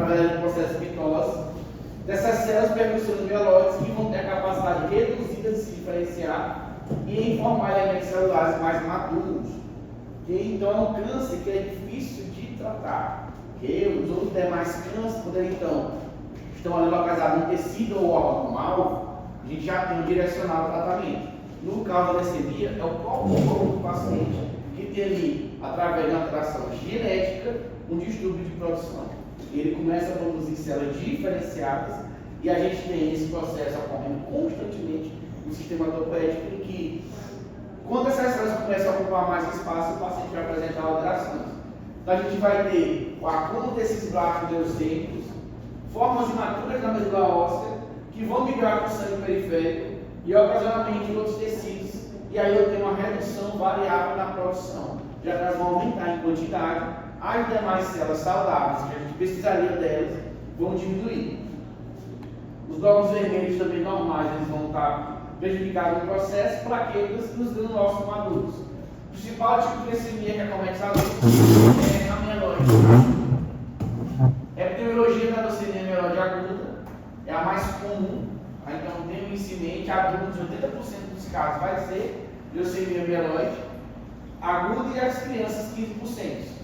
através do processo de mitose, dessas células percussores mieloides que vão ter a capacidade reduzida de se diferenciar e formar elementos celulares mais maduros. Então é um câncer que é difícil de tratar. Os outros demais cânceres, quando eles estão ali localizados no tecido ou órgão-alvo, a gente já tem um direcional tratamento. No caso da leucemia, é o próprio corpo do paciente que tem ali, através de uma alteração genética, um distúrbio de produção. Ele começa a produzir células diferenciadas e a gente tem esse processo ocorrendo constantemente no sistema hematopoético, em que, quando essas células começam a ocupar mais espaço, o paciente vai apresentar alterações. Então, a gente vai ter o acúmulo desses blastos leucêmicos, formas imaturas na medula óssea, que vão migrar para o sangue periférico e, ocasionalmente, em outros tecidos. E aí eu tenho uma redução variável na produção, já que elas vão aumentar em quantidade, as demais células saudáveis, que a gente precisaria delas, vão diminuir. Os glóbulos vermelhos também normais, eles vão estar prejudicados no processo, plaquetas nos granulócitos maduros. O principal tipo de leucemia que acomete a adultos é a mieloide. A epidemiologia da leucemia mieloide aguda é a mais comum. Então, tendo isso em mente, adultos, 80% dos casos vai ser leucemia mieloide aguda e as crianças 15%.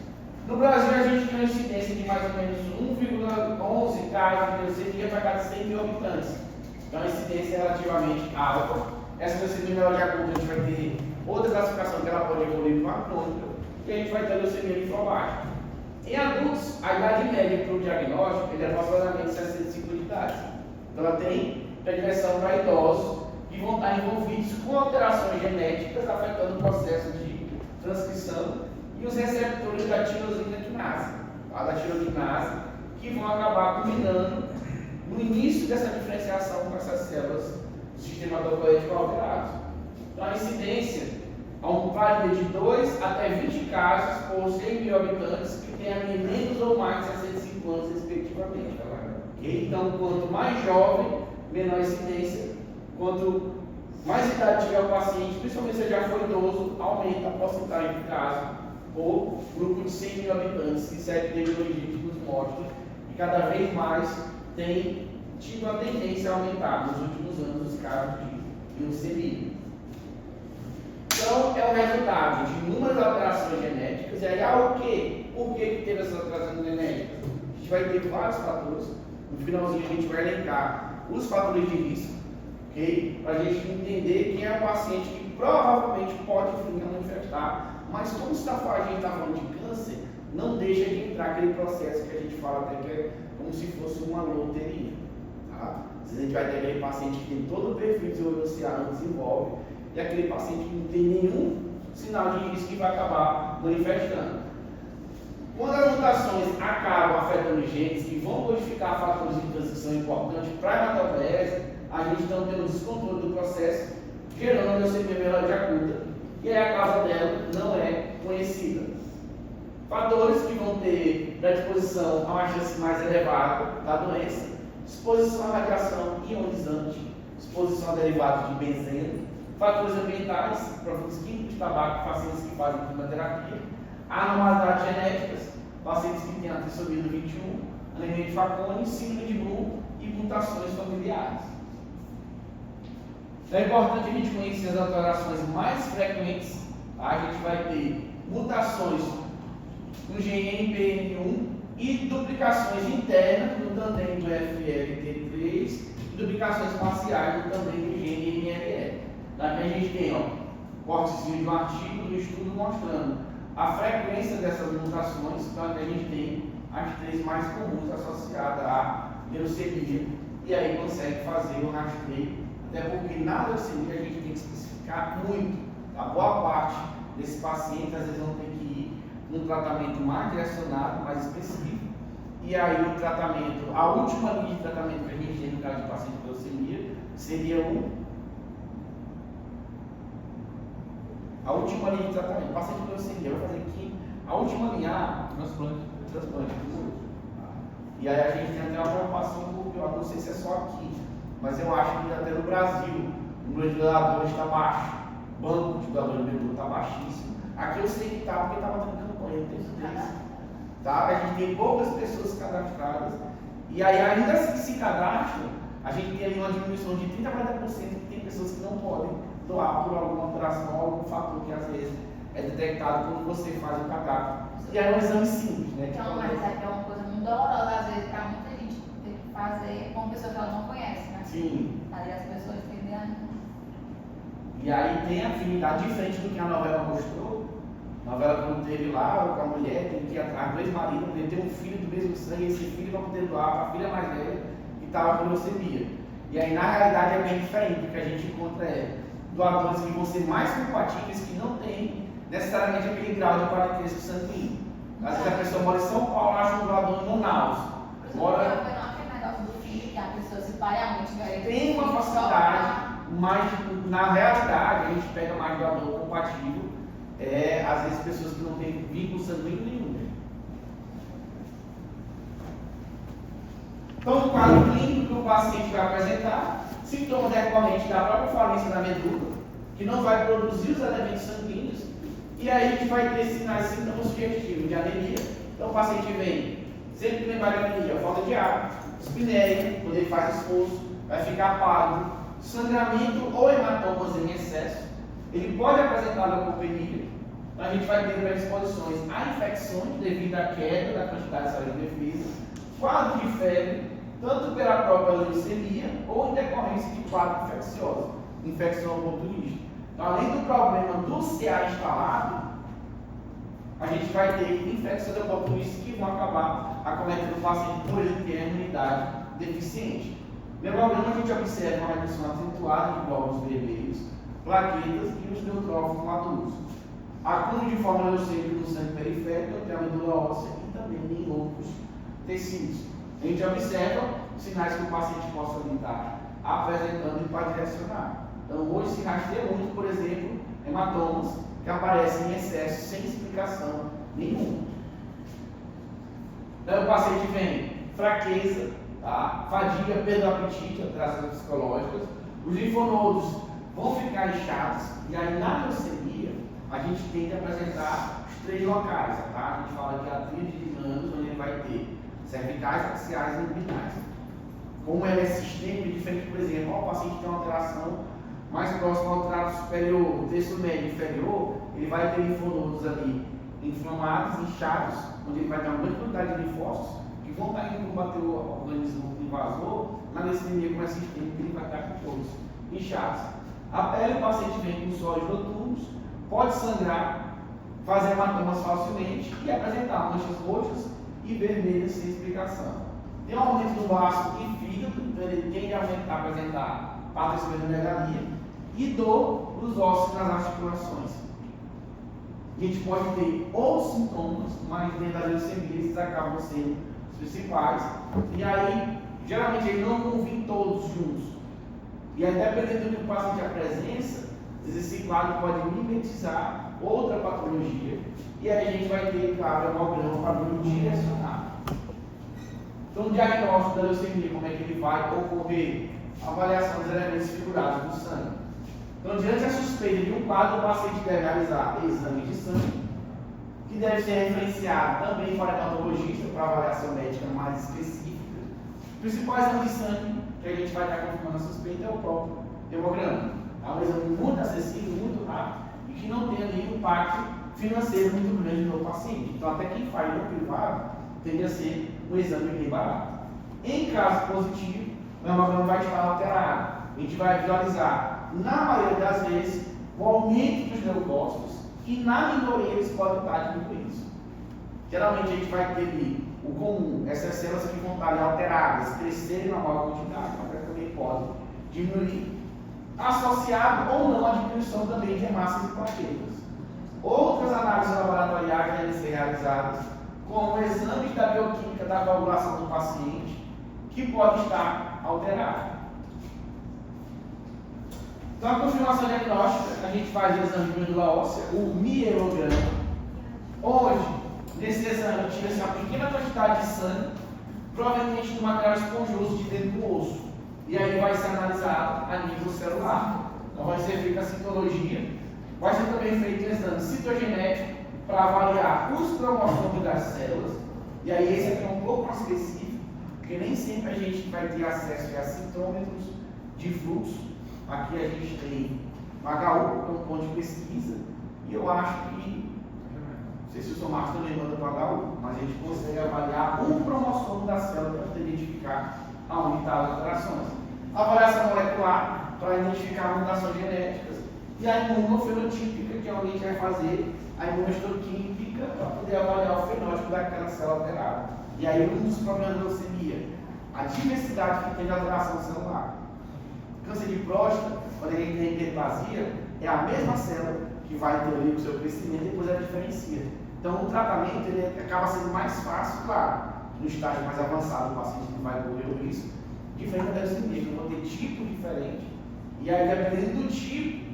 No Brasil, a gente tem uma incidência de mais ou menos 1,11 casos de leucemia para cada 100 mil habitantes. Então, a incidência é relativamente alta. Essa leucemia mieloide aguda, a gente vai ter outra classificação que ela pode evoluir para uma crônica, e a gente vai ter a leucemia linfoblástica. Em adultos, a idade média para o diagnóstico é aproximadamente 65 de idade. Então, ela tem predileção para idosos que vão estar envolvidos com alterações genéticas afetando o processo de transcrição e os receptores da tirosina quinase, da tiroquinase, que vão acabar culminando no início dessa diferenciação com essas células do sistema hematopoético alterado. Então, a incidência varia de 2 até 20 casos por 100 mil habitantes que tenham menos ou mais de 65 anos, respectivamente. Então, quanto mais jovem, menor incidência. Quanto mais idade tiver o paciente, principalmente se já for idoso, aumenta a porcentagem de casos por grupo de 100 mil habitantes que segue epidemiologia dos mortos e cada vez mais tem tido a tendência a aumentar nos últimos anos os casos de leucemia. Então, é o resultado de inúmeras alterações genéticas. E aí, por que teve essas alterações genéticas? A gente vai ter vários fatores. No finalzinho, a gente vai elencar os fatores de risco, okay? Para a gente entender quem é o paciente que provavelmente pode vir a manifestar. Mas como a gente está falando de câncer, não deixa de entrar aquele processo que a gente fala até que é como se fosse uma loteria. Tá? Às vezes a gente vai ter aquele paciente que tem todo o perfil desenvolvido, não desenvolve, e aquele paciente que não tem nenhum sinal de risco que vai acabar manifestando. Quando as mutações acabam afetando genes que vão modificar fatores de transição importantes para a hematopoiese, a gente então tem um descontrole do processo, gerando a leucemia mieloide aguda, e aí a causa dela não é conhecida. Fatores que vão ter predisposição a uma chance mais elevada da doença: exposição à radiação ionizante, exposição a derivados de benzeno, fatores ambientais, produtos químicos de tabaco, pacientes que fazem quimioterapia, anormalidades genéticas, pacientes que têm a trissomia do 21, anemia de Fanconi, síndrome de Bloom e mutações familiares. Então é importante a gente conhecer as alterações mais frequentes. A gente vai ter mutações no gene NPM1 e duplicações internas no tandem do FLT3 e duplicações parciais no tandem do gene MLL. Daqui a gente tem cortezinho de um artigo do estudo mostrando a frequência dessas mutações. Então aqui a gente tem as 3 mais comuns associadas à leucemia, e aí consegue fazer o rastreio, até porque na leucemia a gente tem que especificar muito. A boa parte desses pacientes às vezes vão ter que ir num tratamento mais direcionado, mais específico, e aí o tratamento, a última linha de tratamento que a gente tem no caso de paciente com leucemia seria a última linha de tratamento. O paciente com leucemia vai fazer aqui a última linha, transplante. E aí a gente tem até uma preocupação, porque eu não sei se é só aqui, mas eu acho que até no Brasil o número de doadores está baixo, o banco de doadores de medula está baixíssimo. Aqui eu sei que está, porque estava dando campanha, eu tenho certeza. Tá? A gente tem poucas pessoas cadastradas. E aí, ainda assim que se cadastram, a gente tem ali uma diminuição de 30% a 40% que tem pessoas que não podem doar por alguma alteração, algum fator que às vezes é detectado quando você faz o cadastro. E aí é um exame simples, né? Então, mas é uma coisa muito dolorosa, às vezes, para muita gente ter que fazer com pessoas que ela não conhece, né? Sim. Aí as pessoas tendem a... E aí tem afinidade diferente do que a novela mostrou. A novela, quando teve lá, com a mulher, teve que ir atrás, 2 maridos, poder ter um filho do mesmo sangue, e esse filho vai poder doar para a filha mais velha, que estava com leucemia. E aí, na realidade, é bem diferente, porque a gente encontra doadores que vão ser mais compatíveis, que não têm necessariamente aquele grau de parentesco sanguíneo. Às vezes a pessoa mora em São Paulo, acha um doador em Manaus. Foi aquele negócio do filho, que a pessoa se pariamente tem uma facilidade, mas na realidade a gente pega mais doador compatível, às vezes pessoas que não têm vínculo sanguíneo nenhum. Então, no quadro clínico que o paciente vai apresentar, sintomas decorrentes da própria falência da medula, que não vai produzir os elementos sanguíneos, e aí a gente vai ter sinais e sintomas sugestivos de anemia. Então, o paciente vem, sempre que lembrar de anemia, falta de ar, espinéia, quando ele faz esforço, vai ficar pálido, sangramento ou hematomas em excesso. Ele pode apresentar leucopenia, então a gente vai ter predisposições a infecções devido à queda da quantidade de células de defesa, quadro de febre, tanto pela própria leucemia ou em decorrência de quadro infeccioso, infecção oportunista. Então, além do problema do CA instalado, a gente vai ter infecções oportunistas que vão acabar acometendo o paciente por ele ter a imunidade deficiente. No hemograma, a gente observa uma redução acentuada de glóbulos vermelhos, plaquetas e os neutrófilos maduros. Acúmulo de forma leucêmica no sangue periférico, até a medula óssea e também em outros tecidos. A gente observa sinais que o paciente possa estar apresentando e para direcionar. Então, hoje se rastreia muito, por exemplo, hematomas que aparecem em excesso sem explicação nenhuma. Então, o paciente vem fraqueza, tá? Fadiga, perda do apetite, alterações psicológicas. Os linfonodos vão ficar inchados, e aí na leucemia a gente tem que apresentar os 3 locais, tá? A gente fala de a tríade de Nandos, onde ele vai ter cervicais, axiais e luminais. Como ele é sistêmico, diferente, por exemplo, o paciente tem uma alteração mais próxima ao trato superior, o terço médio inferior, ele vai ter linfonodos ali inflamados, inchados, onde ele vai ter uma grande quantidade de linfócitos que vão estar indo combater o organismo invasor. Na leucemia, como é sistêmico, ele vai estar com todos inchados. A pele, o paciente vem com sólidos noturnos, pode sangrar, fazer hematomas facilmente e apresentar manchas roxas e vermelhas sem explicação. Tem um aumento do baço e fígado, então ele tende a apresentar patologia e dor nos ossos e nas articulações. A gente pode ter outros sintomas, mas dentro da leucemia esses acabam sendo os principais. E aí, geralmente, eles não vão vir todos juntos. E aí, dependendo do que o paciente apresenta, esse quadro pode mimetizar outra patologia. E aí a gente vai ter, claro, hemograma para direcionar. Então, o diagnóstico da leucemia, como é que ele vai ocorrer? Avaliação dos elementos figurados do sangue. Então, diante da suspeita de um quadro, o paciente deve realizar exames de sangue, que deve ser referenciado também para hematologista, para avaliação médica mais específica. O principal exame de sangue que a gente vai estar confirmando a suspeita é o próprio hemograma. É um exame muito acessível, muito rápido e que não tem ali um impacto financeiro muito grande no paciente. Então, até quem faz no privado tende a ser um exame bem barato. Em caso positivo, o hemograma vai estar alterado. A gente vai visualizar, na maioria das vezes, o aumento dos leucócitos e, na minoria, eles podem estar diminuídos. Geralmente, a gente vai ter ali o comum, essas células que vão estar ali alteradas, crescerem na maior quantidade, mas também podem diminuir, associado ou não à diminuição também de hemácias e plaquetas. Outras análises laboratoriais devem ser realizadas, como exames da bioquímica da coagulação do paciente, que pode estar alterado. Então, a confirmação diagnóstica, a gente faz o exame de medula óssea, o mielograma, onde, nesse exame, tira-se uma pequena quantidade de sangue, provavelmente do material esponjoso de dentro do osso, e aí vai ser analisado a nível celular. Então, vai ser feita a citologia, vai ser também feito o exame citogenético para avaliar os cromossomos das células E aí esse aqui é um pouco mais específico, porque nem sempre a gente vai ter acesso a citômetros de fluxo. Aqui a gente tem o HU, que é um ponto de pesquisa, e eu acho que, não sei se o seu Marcos também manda para o HU, mas a gente consegue avaliar um cromossomo da célula para identificar aonde estão as alterações. A avaliação molecular, para identificar mutações genéticas, e a imunofenotípica, que é onde a gente vai fazer a imunohistoquímica para poder avaliar o fenótipo daquela célula alterada. E aí um dos problemas da leucemia, a diversidade que tem de alteração celular. Câncer de próstata, quando a gente tem hiperplasia, é a mesma célula que vai ter ali o seu crescimento e depois ela diferencia. Então o tratamento ele acaba sendo mais fácil, claro, no estágio mais avançado o paciente não vai correr o risco, diferente da leucemia, que vão ter tipo diferente. E aí, dependendo do tipo,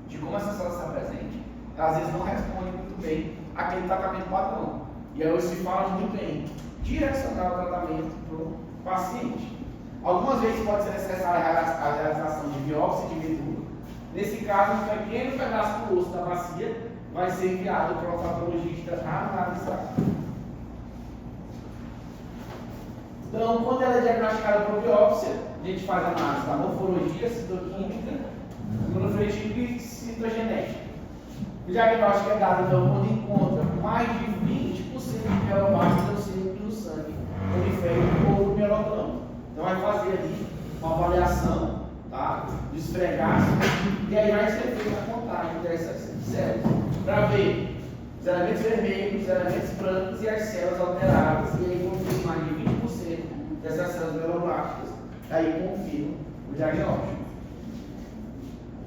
de como essa célula está presente, às vezes não responde muito bem aquele tratamento padrão. E aí hoje se fala muito em direcionar o tratamento para o paciente. Algumas vezes pode ser necessária a realização de biópsia de medula. Nesse caso, um pequeno pedaço do osso da bacia vai ser enviado para o patologista analisar. Então, quando ela é diagnosticada por biópsia, a gente faz a análise da morfologia, citoquímica, imunofenotípica e citogenética. O diagnóstico é dado então quando encontra mais de 20% de mielomasas leucêmicos no sangue, periférico ou mieloblano. Então vai fazer ali uma avaliação, tá, dos fregaços, e aí vai ser feita a contagem dessas células, para ver os elementos vermelhos, os elementos brancos e as células alteradas, e aí confirma mais de 20% dessas células mieloblásticas, aí confirma o diagnóstico.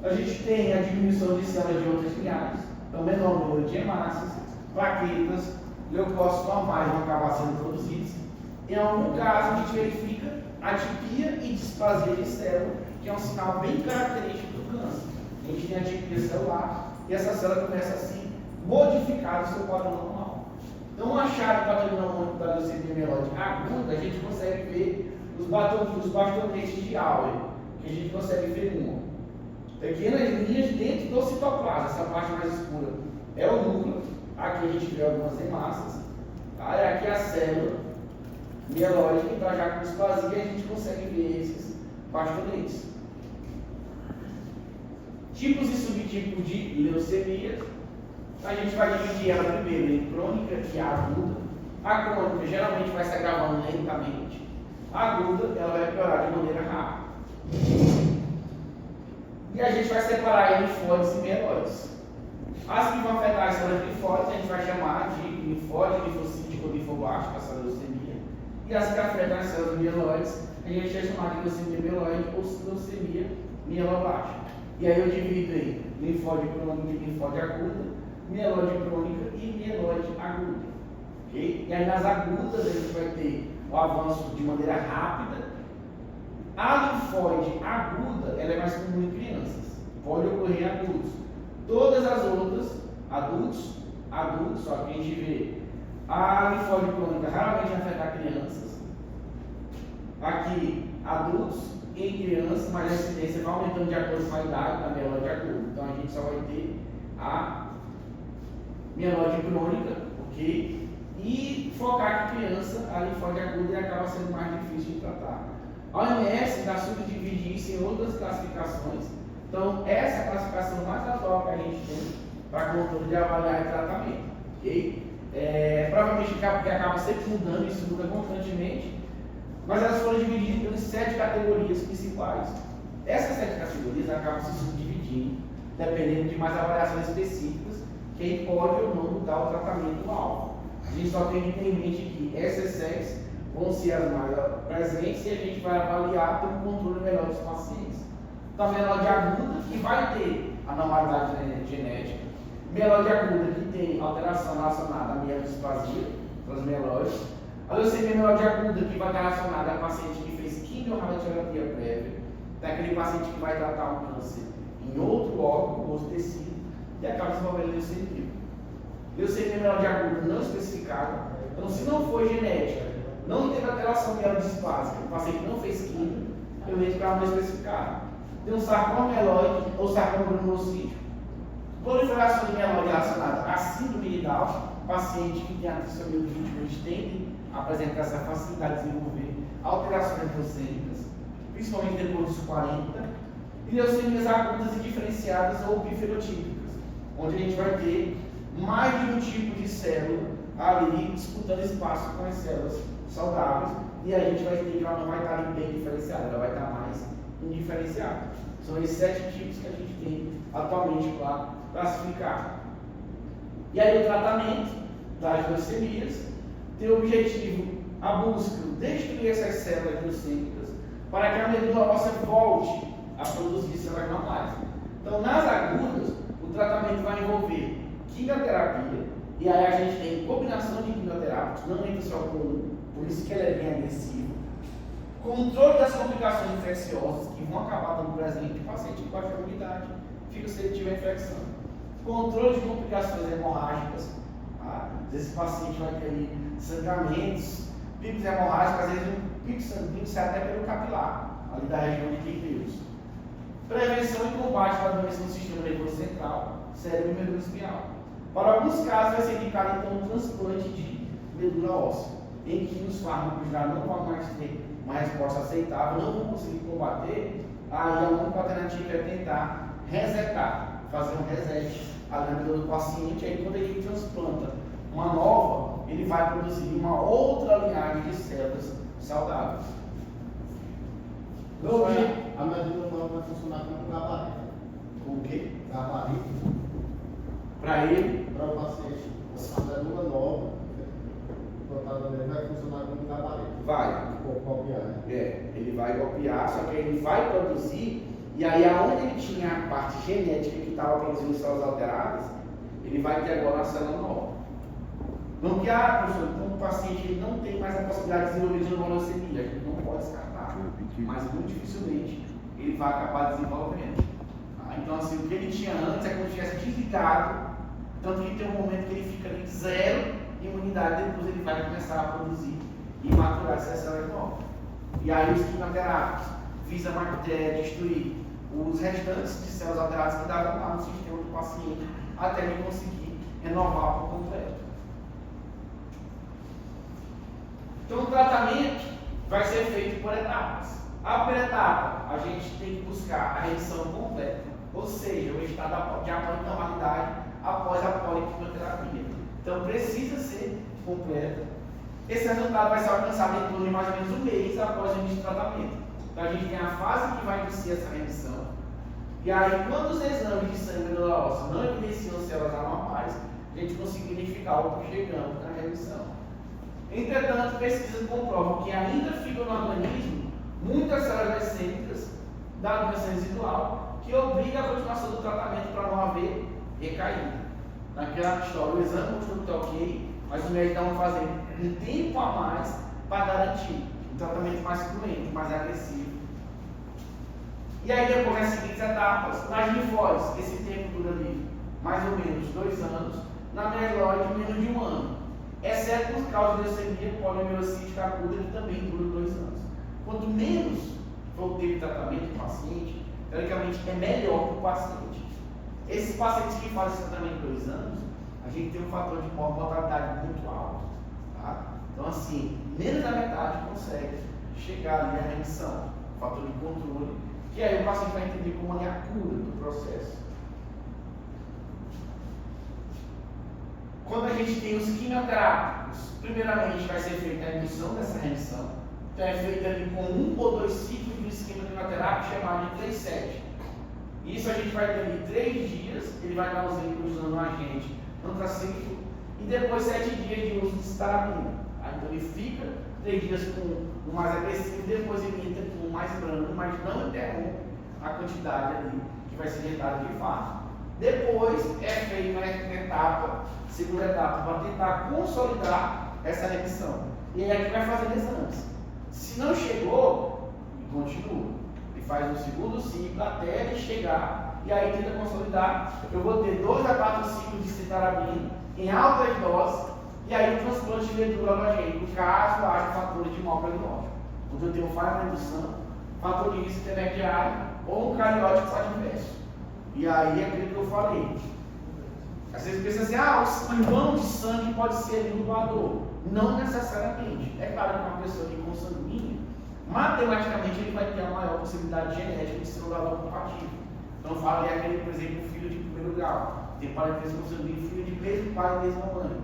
A gente tem a diminuição de células de outras linhagens, então menor número de hemácias, plaquetas, leucócitos normais vão acabar sendo produzidos. Em algum caso, a gente verifica atipia e displasia de célula, que é um sinal bem característico do câncer. A gente tem atipia celular e essa célula começa a se modificar o seu padrão normal. Então, achar o padrão normal da leucemia mieloide aguda, a gente consegue ver os bastonetes de Auer, que a gente consegue ver uma. Pequenas linhas dentro do citoplasma, essa parte mais escura é o núcleo, aqui a gente vê algumas hemácias, tá? E aqui a célula mieloide que está já com displasia, a gente consegue ver esses bastonetes. Tipos e subtipos de leucemia, a gente vai dividir ela primeiro em crônica e aguda. A crônica geralmente vai se agravando lentamente, a aguda ela vai piorar de maneira rápida. E a gente vai separar em linfóides e mieloides. As que vão afetar as células linfóides, a gente vai chamar de linfóide, linfocítico ou linfoblástico, essa leucemia. E as que afetam as células mieloides, a gente vai chamar de leucemia mieloide ou leucemia mieloblástica. E aí eu divido em linfóide crônica e linfóide aguda, mieloide crônica e mieloide aguda. Okay? E aí nas agudas a gente vai ter o avanço de maneira rápida. A linfóide aguda, ela é mais comum em crianças, pode ocorrer em adultos. Todas as outras, adultos, só que a gente vê a linfóide crônica raramente afeta crianças. Aqui, adultos em crianças, mas a incidência vai aumentando de acordo com a idade da mieloide aguda. Então a gente só vai ter a mieloide crônica, ok? E focar em criança, a linfóide aguda e acaba sendo mais difícil de tratar. A OMS vai subdividir isso em outras classificações. Então, essa é a classificação mais atual que a gente tem para controle de avaliar e tratamento. Okay? Provavelmente porque acaba sempre mudando, isso muda constantemente, mas elas foram divididas em 7 categorias principais. Essas 7 categorias acabam se subdividindo, dependendo de mais avaliações específicas, quem pode ou não mudar o tratamento alvo. A gente só tem que ter em mente que essas 7 vão ser as mais presentes e a gente vai avaliar ter um controle melhor dos pacientes. Então, a mieloide aguda, que vai ter anormalidade genética, mieloide aguda, que tem alteração relacionada à mielodisplasia, das mieloides, a leucemia mieloide aguda, que vai estar relacionada a paciente que fez quimio-radioterapia prévia, tem aquele paciente que vai tratar um câncer em outro órgão, outro tecido, e acaba desenvolvendo leucemia. Leucemia mieloide aguda não especificada, então, se não for genética, não teve alteração mielodisplásica, o paciente não fez quimio, eu vejo para não especificar. Tem um sarcoma mieloide ou sarcoma granulocítico, proliferação de mieloide relacionada à síndrome de Down, paciente que tem a trissomia do 20 tende a apresentar essa facilidade de desenvolver alterações leucêmicas, principalmente depois dos 40, e leucemias agudas e diferenciadas ou biferotípicas, onde a gente vai ter mais de um tipo de célula ali disputando espaço com as células saudáveis, e a gente vai ter que ela não vai estar bem diferenciada, ela vai estar mais indiferenciada. São esses 7 tipos que a gente tem atualmente para classificar. E aí o tratamento das leucemias tem o objetivo, a busca, destruir essas células leucêmicas para que a medula óssea volte a produzir células normais. Então, nas agudas, o tratamento vai envolver quimioterapia, e aí a gente tem combinação de quimioterápicos, não entra só com um, por isso que ele é bem agressivo. Controle das complicações infecciosas que vão acabar dando presente o paciente com baixa imunidade, fica se ele tiver infecção. Controle de complicações hemorrágicas, tá? Esse paciente vai ter ali sangramentos, picos hemorrágicos, às vezes um pico sanguíneo sai até pelo capilar, ali da região de Pinheiros. Prevenção e combate da doença no sistema nervoso central, cérebro e medula espinhal. Para alguns casos vai ser indicado então um transplante de medula óssea, em que os fármacos já não vão mais ter uma resposta aceitável, não vão conseguir combater, aí a única alternativa é tentar resetar, fazer um reset ali na medula do paciente, aí quando ele transplanta uma nova, ele vai produzir uma outra linhagem de células saudáveis. A medula nova vai funcionar como um gabarito. O quê? Gabarito. Para ele? Para o paciente. A medula nova, implantada nele, vai funcionar como um gabarito. Vai. Ou copiar. Ele vai copiar, só que ele vai produzir, e aí aonde ele tinha a parte genética que estava produzindo células alteradas, ele vai ter agora uma célula nova. Não que, professor, então o paciente ele não tem mais a possibilidade de desenvolver de uma leucemia, a gente não pode descartar, mas muito dificilmente ele vai acabar desenvolvendo. Então, assim, o que ele tinha antes é como se tivesse desligado, tanto que tem um momento que ele fica ali zero imunidade, depois ele vai começar a produzir e maturar essas células novas. E aí os quimioterápicos visam destruir os restantes de células alteradas que estavam lá no sistema do paciente, até ele conseguir renovar por completo. Então o tratamento vai ser feito por etapas. A primeira etapa, a gente tem que buscar a remissão completa, ou seja, o estado de anormalidade após a poliquimioterapia. Então precisa ser completa. Esse resultado vai ser alcançado em torno de mais ou menos um mês após o início do tratamento. Então a gente tem a fase que vai iniciar essa remissão. E aí, quando os exames de sangue medula óssea não evidenciam células anormais, a gente consegue identificar o que chegamos na remissão. Entretanto, pesquisas comprovam que ainda ficam no organismo muitas células leucêmicas da doença residual que obriga a continuação do tratamento para não haver recaída. Naquela história, o exame mostrou que está ok, mas os médicos vão fazer um tempo a mais para garantir um tratamento mais cruento, mais agressivo. E aí depois nas seguintes etapas, nas linfóides, esse tempo dura ali mais ou menos 2 anos, na mieloide menos de 1 ano, exceto por causa de leucemia polimielocítica aguda, que também dura 2 anos. Quanto menos for o tempo de tratamento do paciente, teoricamente é melhor para o paciente. Esses pacientes que fazem esse tratamento de 2 anos, a gente tem um fator de mortalidade muito alto. Tá? Então assim, menos da metade consegue chegar ali à remissão, fator de controle, que aí o paciente vai entender como é a cura do processo. Quando a gente tem os quimioterápicos, primeiramente vai ser feita a indução dessa remissão. Então é feita ali com 1 ou 2 ciclos de esquema quimioterápico chamado de 3-7. Isso a gente vai ter ali 3 dias, ele vai dar os vínculos usando um agente antracíclico, e depois 7 dias de uso de citarabina. Então ele fica 3 dias com o mais agressivo, depois ele entra com o mais brando, mas não interrompe a quantidade ali que vai ser injetada de fato. Depois é feita uma segunda etapa, para tentar consolidar essa remissão. E aí aqui vai fazer exames. Se não chegou, ele continua. Ele faz um segundo ciclo até ele chegar, e aí tenta consolidar. Eu vou ter 2 a 4 ciclos de citarabina em altas doses, e aí o transplante de medula halogênico, caso haja fatores de mau prognóstico. Quando eu tenho falha na indução, fator de risco intermediário ou um cariótipo adverso. E aí é aquilo que eu falei. Às vezes pensa assim, o irmão de sangue pode ser um doador. Não necessariamente. É claro que uma pessoa que consanguínea, matematicamente ele vai ter a maior possibilidade genética de ser um doador compatível. Então fala aquele, por exemplo, filho de primeiro grau. Tem parentesco consanguíneo, filho de mesmo pai e mesma mãe.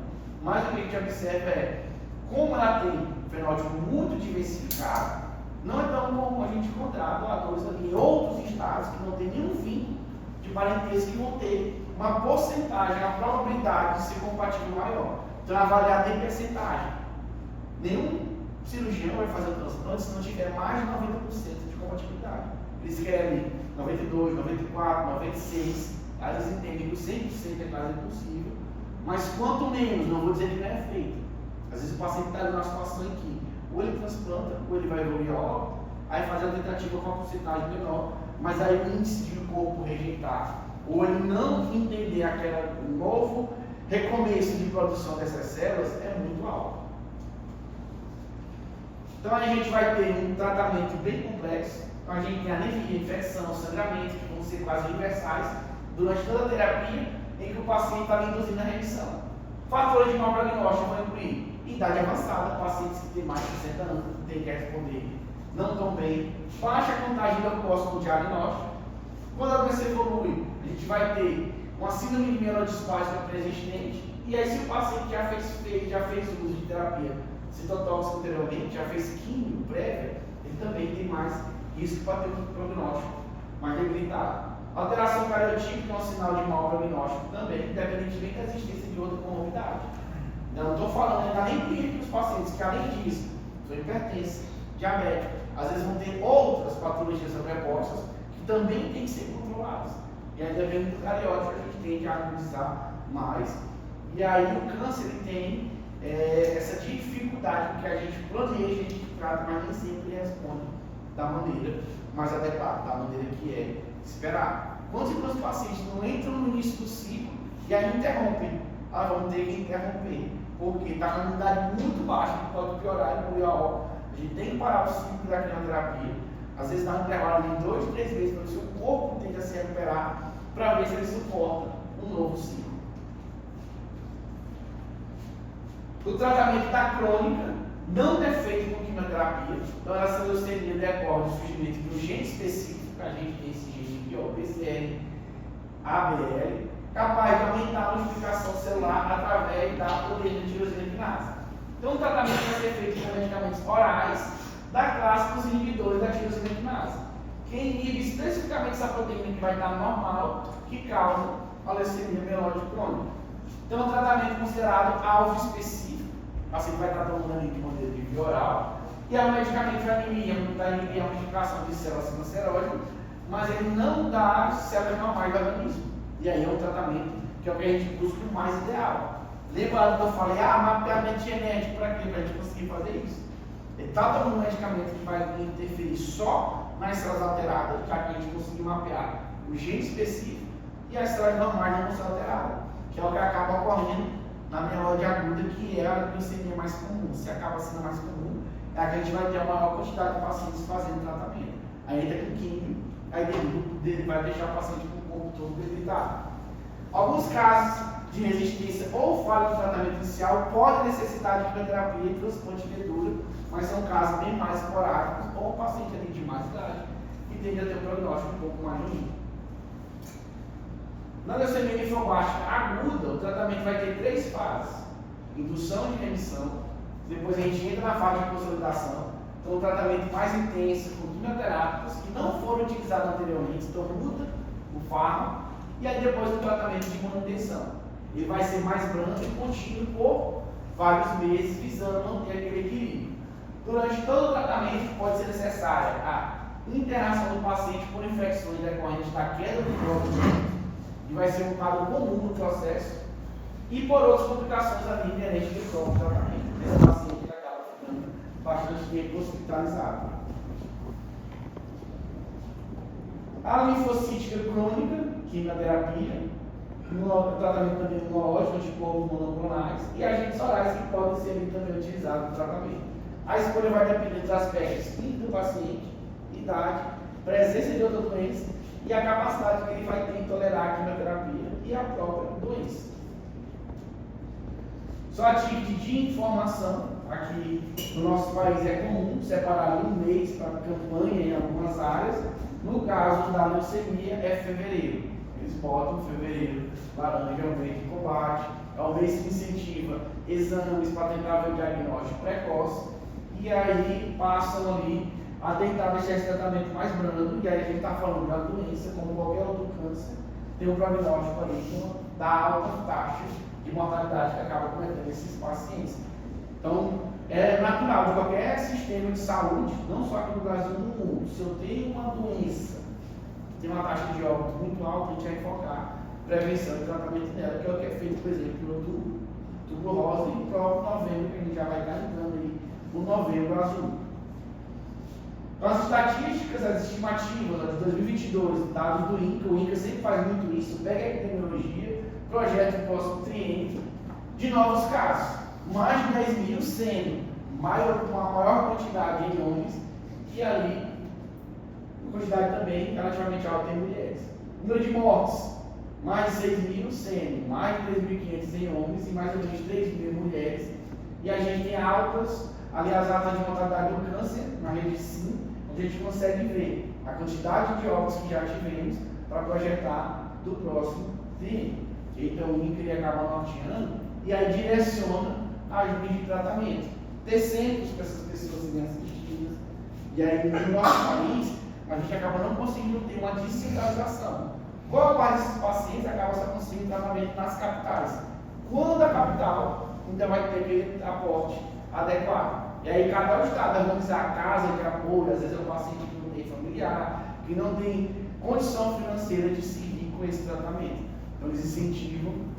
Mas o que a gente observa é, como ela tem um fenótipo muito diversificado, não é tão comum a gente encontrar doadores ali em outros estados que não tem nenhum vínculo de parentesco que vão ter uma porcentagem, uma probabilidade de ser compatível maior. Então, avaliar tem percentagem. Nenhum cirurgião vai fazer o transplante se não tiver mais de 90% de compatibilidade. Eles querem 92, 94, 96. Eles entendem que o 100% é quase impossível. Mas quanto menos, não vou dizer que não é feito. Às vezes o paciente está numa situação em que ou ele transplanta, ou ele vai evoluir a óbito, aí fazer a tentativa com a porcentagem menor, mas aí o índice de o corpo rejeitar, ou ele não entender aquele novo recomeço de produção dessas células é muito alto. Então a gente vai ter um tratamento bem complexo, então a gente tem anemia, infecção, sangramento, que vão ser quase universais durante toda a terapia em que o paciente está induzindo a remissão. Fatores de mau prognóstico vão incluir idade avançada, pacientes que têm mais de 60 anos, que têm que responder, não estão bem, baixa contagem de leucócito no diagnóstico. Quando a doença evolui, a gente vai ter uma síndrome de mielodispásica pré-existente, e aí se o paciente já fez uso de terapia citotóxica anteriormente, já fez químio prévia, ele também tem mais risco para ter um prognóstico mais debilitado. Alteração cariotípica é um sinal de mau prognóstico também, independentemente da existência de outra comorbidade. Não estou falando ainda nem clínico os pacientes que, além disso, são hipertensos, diabéticos, às vezes vão ter outras patologias sobrepostas que também têm que ser controladas. E aí, dependendo do cariótipo, a gente tende a agudizar mais. E aí, o câncer ele tem essa dificuldade, porque a gente planeja, a gente trata, mas nem sempre responde da maneira mais adequada, da maneira que é esperar. Quantos os pacientes não entram no início do ciclo e aí interrompem? Vamos ter que interromper, porque está com uma imunidade muito baixa, que pode piorar e evoluir a óbito. A gente tem que parar o ciclo da quimioterapia. Às vezes dá um intervalo de 2, 3 vezes para ver se o corpo tende a se recuperar, para ver se ele suporta um novo ciclo. O tratamento da crônica não é feito com quimioterapia, então essa leucemia decorre do surgimento de um gene específico, a gente tem esse gene aqui, o BCL, ABL, capaz de aumentar a multiplicação celular através da proteína de tirosina quinase. Então o tratamento vai ser feito com medicamentos orais da classe dos inibidores da tirosina quinase, que inibe especificamente essa proteína que vai estar normal, que causa a leucemia mieloide crônica. Então, um tratamento considerado alvo específico, o paciente vai estar tomando ali de maneira de via oral, e é um medicamento de anemia, não dá anemia, a multiplicação de células cancerógenas, mas ele não dá células normais do organismo. E aí é um tratamento que é o que a gente busca o mais ideal. Lembra que eu falei, mapeamento genético, para quê? Para a gente conseguir fazer isso. Ele está tomando um medicamento que vai interferir só nas células alteradas, já que a gente conseguir mapear o gene específico, e as células normais não vão ser alteradas, que é o que acaba ocorrendo na mieloide aguda, que é a leucemia mais comum. Se acaba sendo mais comum, é a que a gente vai ter a maior quantidade de pacientes fazendo tratamento. Aí entra com químio, aí ele vai deixar o paciente com o corpo todo debilitado. Alguns casos de resistência ou falha do tratamento inicial podem necessitar de quimioterapia e transplante de medula, mas são casos bem mais esporádicos, ou o paciente ali de mais idade, que tende a ter um prognóstico um pouco mais ruim. Na leucemia linfoblástica aguda, o tratamento vai ter 3 fases: indução de remissão, depois a gente entra na fase de consolidação, então o tratamento mais intenso com quimioterápicos que não foram utilizados anteriormente, então muda o fármaco, e aí depois o tratamento de manutenção. Ele vai ser mais brando e contínuo por vários meses, visando manter aquele equilíbrio. Durante todo o tratamento pode ser necessária a internação do paciente por infecções decorrentes da queda do próprio, que vai ser um quadro comum no processo, e por outras complicações ali inerentes do próprio tratamento. Esse paciente acaba ficando bastante tempo hospitalizado. A linfocítica crônica, quimioterapia, o tratamento também imunológico, anticorpos monoclonais e agentes orais que podem ser também utilizados no tratamento. A escolha vai depender dos aspectos clínicos do paciente, idade, presença de outra doença e a capacidade que ele vai ter em tolerar a quimioterapia e a própria doença. Só a título de informação, aqui no nosso país é comum separar ali um mês para campanha em algumas áreas. No caso da leucemia é fevereiro. Eles botam fevereiro, laranja é o mês de combate, é o mês que incentiva exames para tentar ver o diagnóstico precoce, e aí passam ali a tentar deixar esse tratamento mais brando, e aí a gente está falando da doença, como qualquer outro câncer, tem um prognóstico ali da alta taxa de mortalidade que acaba cometendo esses pacientes. Então, é natural de qualquer sistema de saúde, não só aqui no Brasil, no mundo. Se eu tenho uma doença, tem uma taxa de óbito muito alta, a gente vai focar prevenção e tratamento dela, que é o que é feito, por exemplo, no Outubro Rosa e no próprio novembro, que a gente já vai estar entrando aí no Novembro Azul. Então, as estatísticas, as estimativas de 2022, dados do INCA, o INCA sempre faz muito isso, pega a epidemiologia, projeta o próximo triênio de novos casos. Mais de 10 mil, sendo uma maior quantidade em homens, e ali, uma quantidade também relativamente alta em mulheres. Número de mortes, mais de 6 mil, sendo mais de 3.500 em homens e mais ou menos 3 mil em mulheres. E a gente tem altas, aliás, altas de mortalidade do câncer, na rede SIM, onde a gente consegue ver a quantidade de óbitos que já tivemos para projetar do próximo triênio. Então, o INCA acaba norteando e aí direciona as linhas de tratamento, tecendo para essas pessoas serem assistidas. E aí, no nosso país, a gente acaba não conseguindo ter uma descentralização. Boa parte desses pacientes acaba só conseguindo tratamento nas capitais. Quando a capital ainda vai ter aquele aporte adequado. E aí, cada estado vai organizar a casa de apoio, às vezes é um paciente que não tem familiar, que não tem condição financeira de seguir com esse tratamento. Então, eles incentivam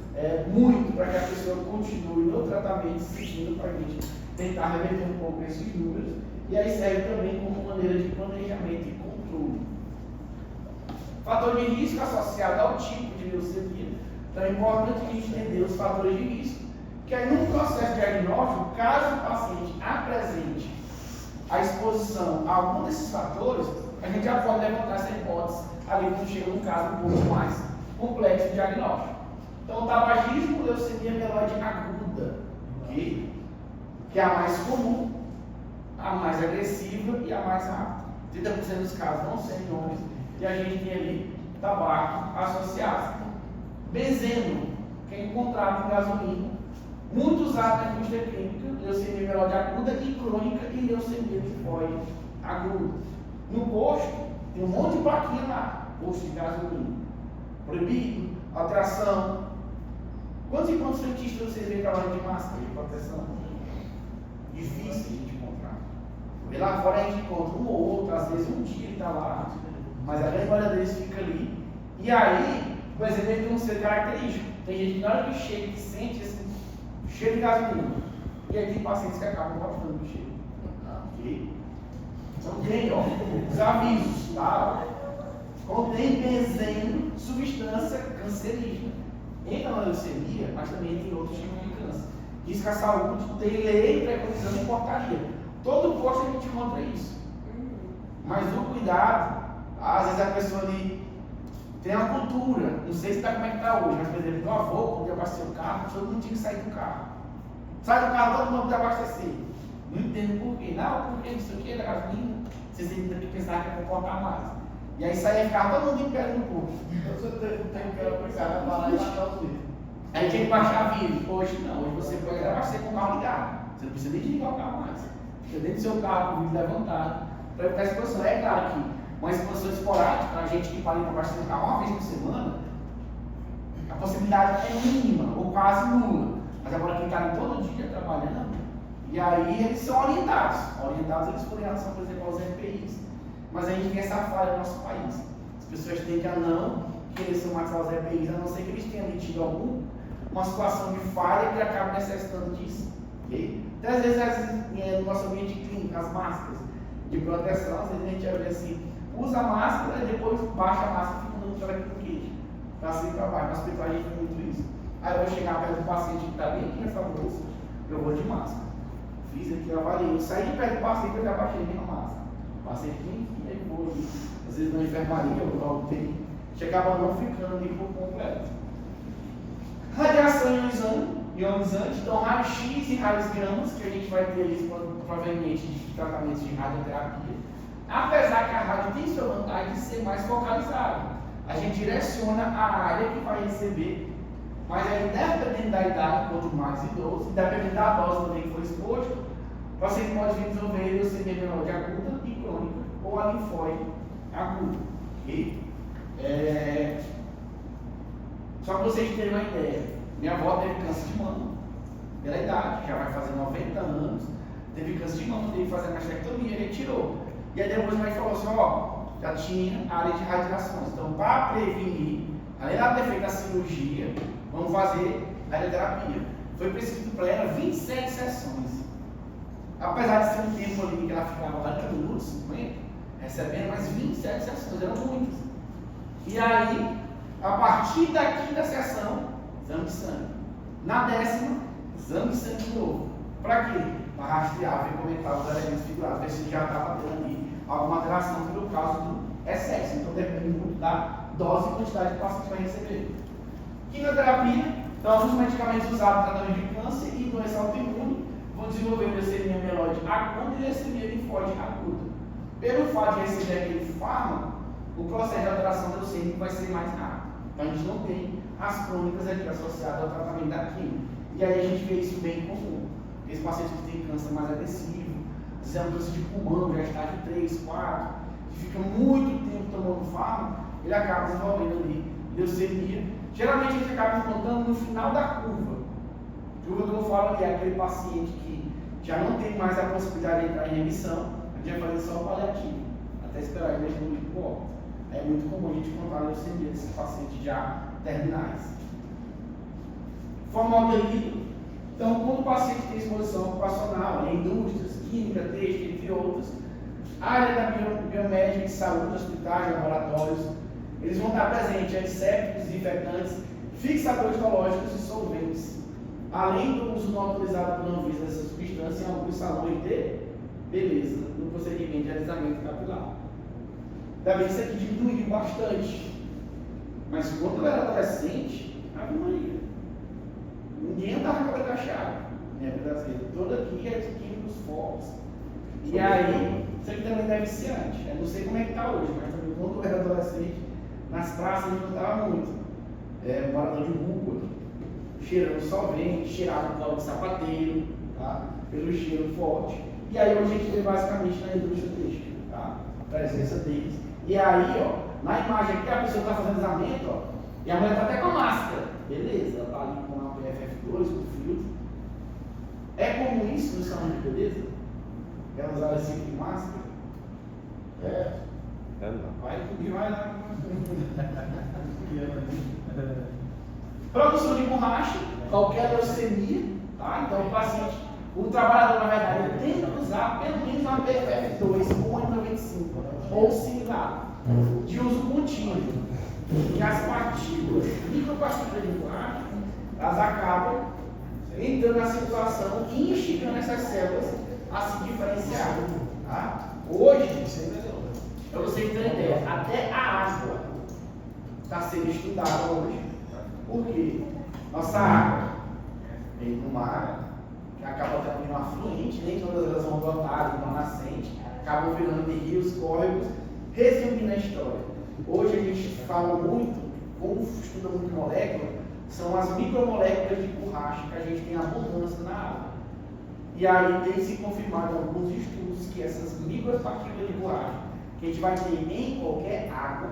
muito para que a pessoa continue no tratamento, seguindo para a gente tentar reverter um pouco esses números, e aí serve também como maneira de planejamento e controle. Fator de risco associado ao tipo de leucemia. Então é importante a gente entender os fatores de risco, que aí no processo diagnóstico, caso o paciente apresente a exposição a algum desses fatores, a gente já pode levantar essa hipótese ali quando chega num caso um pouco mais complexo de diagnóstico. Então, o tabagismo, leucemia mieloide aguda, okay? Que é a mais comum, a mais agressiva e a mais rápida. 30% dos casos não são em homens, e a gente tem ali tabaco associado. Benzeno, que é encontrado em gasolina, muito usado na indústria clínica, leucemia mieloide aguda e crônica e leucemia linfóide aguda. No posto, tem um monte de plaquinha lá, posto de gasolina. Proibido, alteração. Quantos e quantos dentistas vocês veem trabalhando de máscara de proteção? Difícil de gente encontrar. Porque lá fora a gente encontra um ou outro, às vezes um dia ele está lá, mas a grande maioria deles fica ali. E aí, por exemplo, ele tem um ser característico. Tem gente que na hora que chega, que sente esse cheiro de gasolina. E aí tem pacientes que acabam gostando do cheiro. Ok? Então tem, ó, os avisos, tá? Contém benzeno, substância cancerígena. Entra na leucemia, mas também tem outros tipos de câncer. Diz que a saúde tem lei preconizando em portaria. Todo posto a gente encontra isso. Mas o cuidado, às vezes a pessoa ali tem uma cultura, não sei se está como é que está hoje, mas por exemplo, meu avô, quando ia abastecer o carro, todo mundo tinha que sair do carro. Sai do carro, todo mundo precisa abastecer. Não entendo por quê. Não, porque isso aqui é da gasolina, vocês têm que pensar que é comportar mais. E aí saía de carro, todo mundo em pé no posto. Então você tem que aplicar, vai lá e baixar os vidros. Aí tinha que baixar vidro. Hoje não, hoje você pode abastecer com o carro ligado. Você não precisa nem desligar o carro mais. Você dentro do seu carro, com o vidro levantado, para evitar a exposição. É claro que uma exposição esporádica, a gente que para para abastecer o carro uma vez por semana, a possibilidade é mínima, ou quase nula. Mas agora quem está ali todo dia trabalhando, e aí eles são orientados. Orientados eles por relação, por exemplo, aos EPIs. Mas a gente tem essa falha no nosso país. As pessoas tendem a não querer somatizar os EPIs, a não ser que eles tenham tido uma situação de falha que acaba necessitando disso. Okay? Então, às vezes, no nosso ambiente clínico, as máscaras de proteção, às vezes a gente vai ver assim, usa a máscara e depois baixa a máscara e fica dando aqui no queijo. Para assim para baixo. No hospital a gente tem muito isso. Aí eu vou chegar perto do paciente que está bem aqui nessa bolsa, eu vou de máscara. Fiz aqui, eu avaliei. Eu saí de perto do paciente, eu já baixei minha máscara. O paciente tem que ir, vou ali. Às vezes na enfermaria, ou na UTI, a gente acaba não ficando ali por completo. Radiação ionizante, ionizante, então raio-x e raios gamas, que a gente vai ter isso provavelmente de tratamentos de radioterapia. Apesar que a rádio tem sua vantagem de ser mais focalizada. A gente direciona a área que vai receber, mas aí dependendo da idade, quanto mais idoso, dependendo da dose também que for exposto, o paciente pode vir desenvolver leucemia mieloide aguda e crônica, ou a linfóide aguda. Okay? Só para vocês terem uma ideia, minha avó teve câncer de mama, pela idade, já vai fazer 90 anos, teve câncer de mama, teve que fazer mastectomia, ele tirou. E aí depois o médico falou assim, ó, já tinha área de radiações. Então, para prevenir, além de ter feito a cirurgia, vamos fazer radioterapia. Foi preciso para ela 27 sessões. Apesar de ser um tempo ali que ela ficava lá de minutos, 50, recebendo mais 27 sessões, eram muitas. E aí, a partir da quinta sessão, exame de sangue. Na 10ª, exame de sangue de novo. Para quê? Para rastrear, ver como é que estava os elementos figurados, ver se já estava tendo ali alguma alteração pelo caso do excesso. Então depende muito da dose e quantidade que o paciente vai receber. Quimioterapia, então alguns medicamentos usados para tratamento de câncer e doença autoimune vão desenvolver leucemia mieloide aguda e leucemia linfóide aguda. Pelo fato de receber aquele fármaco, o processo de alteração da leucemia vai ser mais rápido. Então a gente não tem as crônicas aqui associadas ao tratamento da quimio. E aí a gente vê isso bem comum. Esse paciente que tem câncer mais agressivo, câncer de pulmão, já estágio 3, 4, que fica muito tempo tomando fármaco, ele acaba desenvolvendo ali leucemia. Geralmente a gente acaba encontrando no final da curva. Curva que eu falo ali é aquele paciente que já não tem mais a possibilidade de entrar em remissão, a gente vai fazer só o paliativo, até esperar ele evoluir para o óbito. É muito comum a gente encontrar leucemia desses pacientes já terminais. Formaldeído. Então, quando o paciente tem exposição ocupacional em indústrias, química, têxtil, entre outros, a área da biomédica de saúde, hospitais, laboratórios, eles vão estar presentes antissépticos, desinfetantes, fixadores biológicos e solventes, além do uso não autorizado por Anvisa dessa substância em alguns salões de beleza, no procedimento de alisamento capilar. Ainda bem que isso aqui diminuiu bastante, mas quando eu era adolescente, Ave Maria, ninguém andava com a cachaça, né, brasileiro. Todo aqui é de químicos fortes. E aí, isso aqui também é viciante. Eu não sei como é que está hoje, mas também quando eu era adolescente, nas praças a gente notava muito. Morador de rua, cheirando solvente, cheirado pó de sapateiro, tá? Pelo cheiro forte. E aí hoje a gente vê basicamente na indústria têxtil, tá? A presença deles. E aí, ó, na imagem aqui a pessoa está fazendo isolamento, ó, e a mulher está até com a máscara. Beleza, ela está ali com a PFF2, com o filtro. É comum isso no salão de beleza? Ela usar esse tipo de máscara? Não. Vai comigo, vai lá. Produção de borracha, qualquer leucemia, tá? Então o paciente, o trabalhador, na verdade, ele tem que usar pelo menos uma PFF2 ou N95 ou similar, de uso contínuo. E as partículas, micropartículas de borracha, elas acabam entrando na circulação e instigando essas células a se diferenciarem. Tá? Hoje, para vocês terem ideia, até a água está sendo estudada hoje. Por quê? Nossa água vem do mar, que acaba também no afluente, nem todas elas vão brotar, vão nascente, acabam virando de rios, córregos. Resumindo a história, hoje a gente fala muito, como estuda muito molécula, são as micromoléculas de borracha que a gente tem abundância na água. E aí tem se confirmado em alguns estudos que essas micropartículas de borracha que a gente vai ter em qualquer água,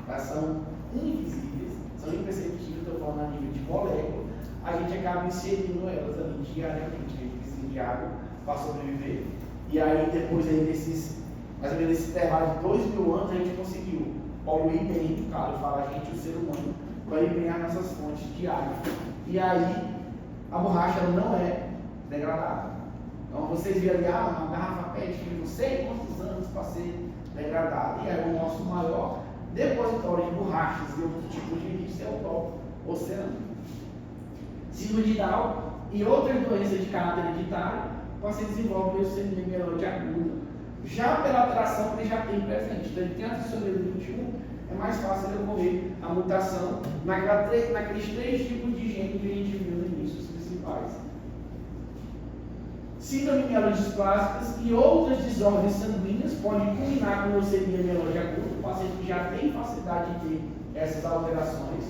elas são invisíveis, são imperceptíveis, estou falando a nível de molécula, a gente acaba inserindo elas ali diariamente, a gente precisa de água para sobreviver. E aí depois aí desses, mais ou menos nesse intervalo de 2.000 anos, a gente conseguiu poluir bem, claro, fala a gente, o ser humano, para empenhar nossas fontes de água. E aí a borracha não é degradável. Então vocês viram ali, uma garrafa PET que não sei quantos anos para ser degradada. E aí o nosso maior depositório de borrachas e outros tipos de lixo é o próprio oceano. Síndrome de Down e outras doenças de caráter hereditário, você desenvolve leucemia mieloide aguda. Já pela alteração que ele já tem presente. Então ele tem a trissomia 21, é mais fácil ele ocorrer a mutação naqueles 3 tipos de gene que a gente viu no início, os principais. faz. Síndrome mielodisplásicas e outras desordens sanguíneas podem culminar com leucemia mieloide aguda, o paciente que já tem facilidade de ter essas alterações.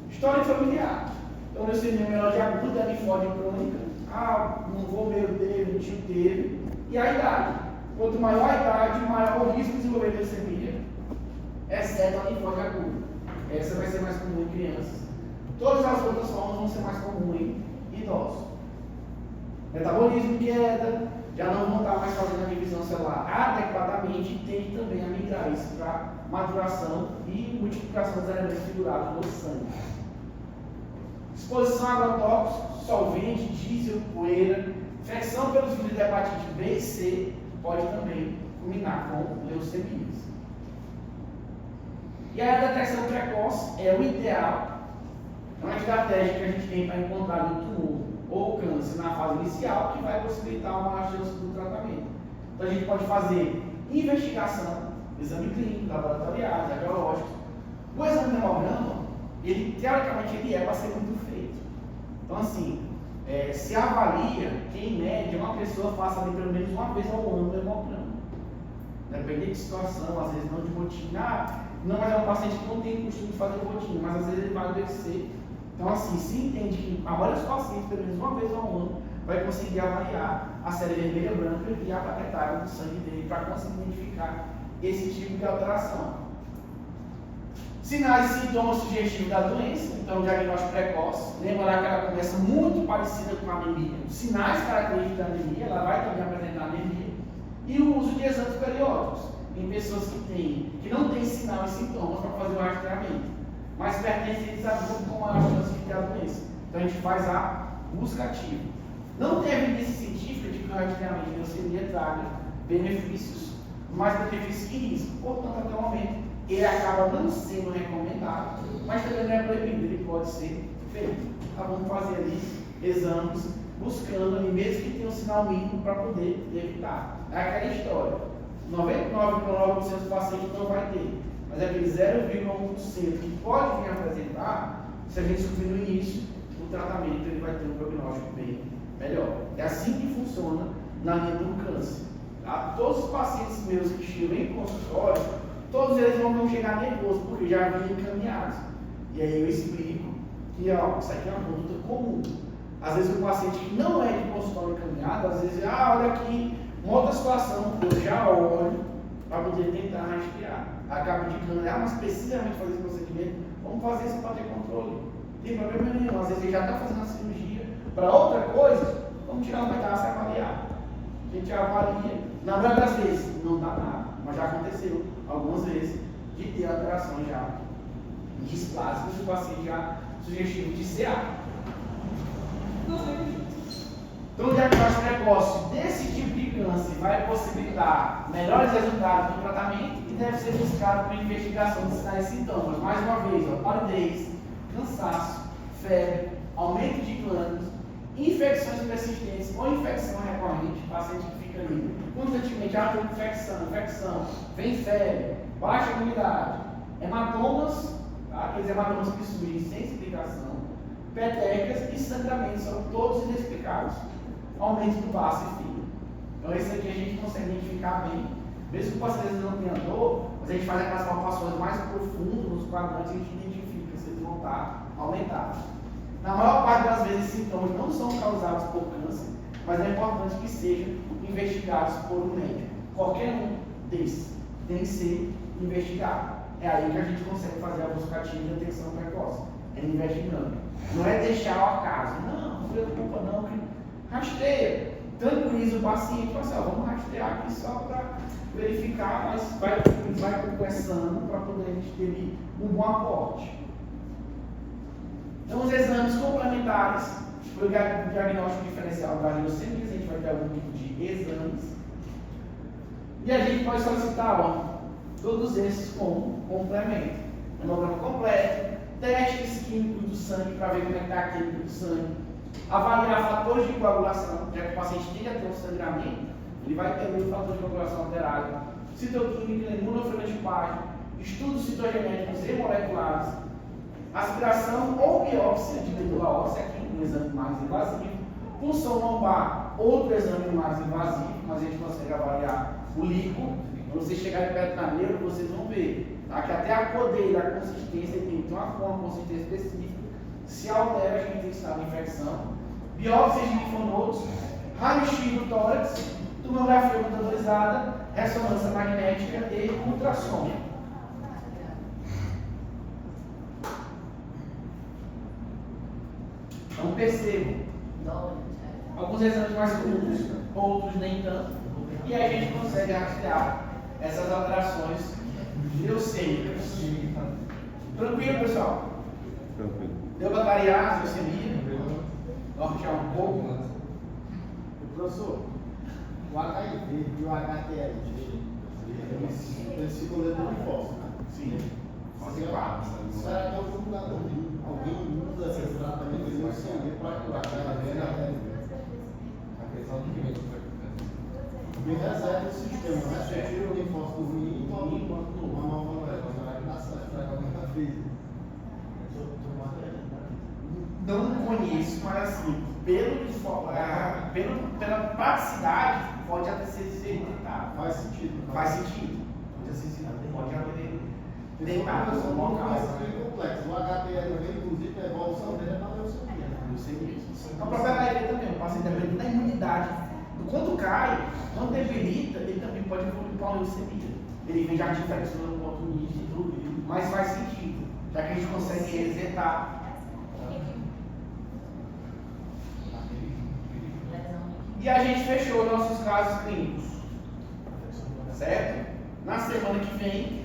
História familiar. Então, leucemia mieloide aguda, linfóide crônica. Um avô meu teve, um tio teve. E a idade. Quanto maior a idade, maior o risco de desenvolver leucemia, exceto a linfóide aguda. Essa vai ser mais comum em crianças. Todas as outras formas vão ser mais comuns em idosos. Metabolismo em queda, já não vão estar mais fazendo a divisão celular adequadamente e tem também a migrar isso para maturação e multiplicação dos elementos figurados no sangue. Exposição a agrotóxicos, solvente, diesel, poeira, infecção pelos vírus de hepatite B e C pode também culminar com leucemias. E a detecção precoce é o ideal, é uma estratégia que a gente tem para encontrar o tumor ou câncer na fase inicial, que vai possibilitar uma chance do tratamento. Então a gente pode fazer investigação, exame clínico, laboratorial, diagnóstico. O exame de hemograma, ele teoricamente ele é para ser muito feito. Então assim, se avalia que em média uma pessoa faça ali pelo menos uma vez ao ano o hemograma. Dependendo de situação, às vezes não de rotina. Não, mas é um paciente que não tem costume de fazer rotina, mas às vezes ele vai adoecer. Então, assim, se entende que a maioria dos pacientes, pelo menos uma vez ao ano, vai conseguir avaliar a série vermelha, branca e a plaquetária do sangue dele para conseguir identificar esse tipo de alteração. Sinais e sintomas sugestivos da doença, então, diagnóstico precoce. Lembrar que ela começa muito parecida com a anemia. Sinais característicos da anemia, ela vai também apresentar anemia. E o uso de exames periódicos em pessoas que não têm sinal e sintomas para fazer o rastreamento, mas pertencentes a grupo com maior chance de ter a doença. Então a gente faz a busca ativa. Não tem evidência científica de que o rastreamento de leucemia traga benefícios, mais benefícios que risco. Portanto, até o momento, ele acaba não sendo recomendado, mas também não é proibido, ele pode ser feito. Então, vamos fazer ali exames, buscando ali, mesmo que tenha um sinal mínimo para poder evitar. É aquela história. 99,9% dos pacientes não vai ter. Mas aquele 0,1% que pode vir apresentar, se a gente subir no início, o tratamento ele vai ter um prognóstico bem melhor. É assim que funciona na linha do câncer. Tá? Todos os pacientes meus que chegam em consultório, todos eles vão chegar nervosos, porque já vinham encaminhados. E aí eu explico que isso aqui é uma conduta comum. Às vezes o paciente que não é de consultório encaminhado, às vezes, olha aqui, uma outra situação, eu já olho para poder tentar rastrear. Acaba indicando, mas precisamente fazer esse procedimento, vamos fazer isso para ter controle. Não tem problema nenhum, às vezes ele já está fazendo a cirurgia para outra coisa, vamos tirar um pedaço e avaliar. A gente avalia, na maioria das vezes não dá nada, mas já aconteceu algumas vezes de ter alterações já displásicas do paciente já sugestivo de CA. Então, o diagnóstico precoce desse tipo de câncer vai possibilitar melhores resultados no tratamento e deve ser buscado por investigação de sinais e sintomas. Mais uma vez, palidez, cansaço, febre, aumento de glândulas, infecções persistentes ou infecção recorrente, paciente que fica ali constantemente, infecção, vem febre, baixa imunidade, hematomas, tá? Aqueles hematomas que surgem sem explicação, petecas e sangramentos, são todos inexplicáveis. Aumento do baço e fígado. Então, isso aqui a gente consegue identificar bem. Mesmo que o paciente não tenha dor, mas a gente faz aquelas palpações mais profundas nos quadrantes e a gente identifica se eles vão estar aumentados. Na maior parte das vezes, esses sintomas não são causados por câncer, mas é importante que sejam investigados por um médico. Qualquer um desses tem que ser investigado. É aí que a gente consegue fazer a busca ativa de detecção precoce. É investigando. Não é deixar ao acaso. Não preocupa não, que rastreia. Tranquiliza o paciente. Vamos rastrear aqui só para verificar, mas vai conversando para poder a gente ter um bom aporte. Então, os exames complementares para o diagnóstico diferencial das leucemias, a gente vai ter algum tipo de exames. E a gente pode solicitar todos esses como complemento. Hemograma completo, testes químicos do sangue para ver como é que está a química do sangue, avaliar fatores de coagulação, já que o paciente tende a ter um sangramento, ele vai ter um fator de coagulação alterado, citoquímica, imunofenotipagem, estudos citogenéticos e moleculares, aspiração ou biópsia de medula óssea, aqui um exame mais invasivo. Punção lombar, outro exame mais invasivo, mas a gente consegue avaliar o líquido. Quando vocês chegarem perto da neuro, vocês vão ver, tá? Que até a codeira, a consistência tem uma consistência específica. Se altera, a gente tem estado de infecção. Biópsia de linfonodos, raio-x do tórax, tomografia computadorizada, ressonância magnética e ultrassom. Então percebam, alguns exames mais comuns, outros nem tanto, e a gente consegue rastrear essas alterações leucêmicas. Tranquilo, pessoal? Tranquilo. Deu para variar a leucemia? Nortear um pouco? Professor, o HIV e o HTLG, eles ficam dentro do linfócito, né? Sim. Fase 4. Será que algum lugar alguém usa esses tratamentos de leucemia para curar HIV e HTLG? Me reserva o sistema, né? Você tira o linfócito ruim e toma uma nova molécula. Será que dá certo? Será que alguém está feito? Não conheço, mas assim, pela praticidade, pode até ser tentado. Faz sentido. Faz sentido. Pode haver tentado Mas no é local. bem complexo. O HTLV, inclusive, a evolução dele é na leucemia. Então, para pegar ele também, o paciente depende da imunidade. Quando cai, quando debilita, ele também pode evoluir para a leucemia. Ele vem já de infecção oportunista e tudo, mas faz sentido, já que a gente consegue resetar. E a gente fechou nossos casos clínicos. Certo? Na semana que vem,